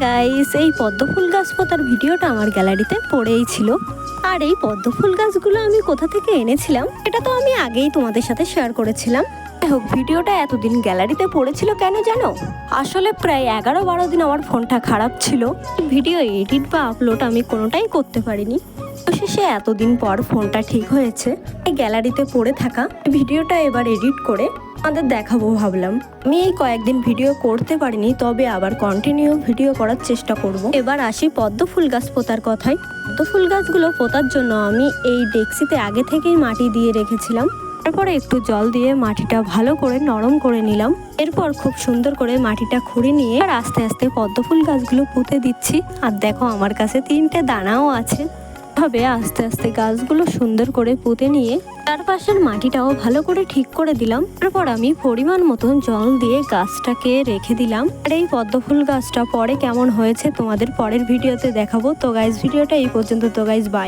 Guys, এই পদ্ম ফুল গাছ পোতার ভিডিওটা আমার গ্যালারিতে পড়েই ছিল। আর এই পদ্ম ফুল গাছগুলো আমি কোথা থেকে এনেছিলাম এটা তো আমি আগেই তোমাদের সাথে শেয়ার করেছিলাম। যাই হোক, ভিডিওটা এতদিন গ্যালারিতে পড়েছিল কেন জানো? আসলে প্রায় 11-12 দিন আমার ফোনটা খারাপ ছিল। ভিডিও এডিট বা আপলোড আমি কোনোটাই করতে পারিনি। শেষে এতদিন পর ফোনটা ঠিক হয়েছে। এই গ্যালারিতে পড়ে থাকা ভিডিওটা এবার এডিট করে আমাদের দেখাবো ভাবলাম। আমি এই কয়েকদিন ভিডিও করতে পারিনি, তবে আবার কন্টিনিউ ভিডিও করার চেষ্টা করব। এবার আসি পদ্ম ফুল গাছ পোতার কথায়। পদ্ম ফুল গাছগুলো পোতার জন্য আমি এই ডেক্সিতে আগে থেকেই মাটি দিয়ে রেখেছিলাম। তারপরে একটু জল দিয়ে মাটিটা ভালো করে নরম করে নিলাম। এরপর খুব সুন্দর করে মাটিটা খুঁড়ে নিয়ে আর আস্তে আস্তে পদ্ম ফুল গাছগুলো পুঁতে দিচ্ছি। আর দেখো, আমার কাছে 3টে দানাও আছে। ভাবে আস্তে আস্তে গাছগুলো সুন্দর করে পুঁতে নিয়ে চারপাশের মাটিটাও ভালো করে ঠিক করে দিলাম। তারপর আমি পরিমাণ মতন জল দিয়ে গাছটাকে রেখে দিলাম। আর এই পদ্ম ফুল গাছটা পরে কেমন হয়েছে তোমাদের পরের ভিডিওতে দেখাবো। তো গাইজ, ভিডিওটা এই পর্যন্ত। তো গাইজ, বাই।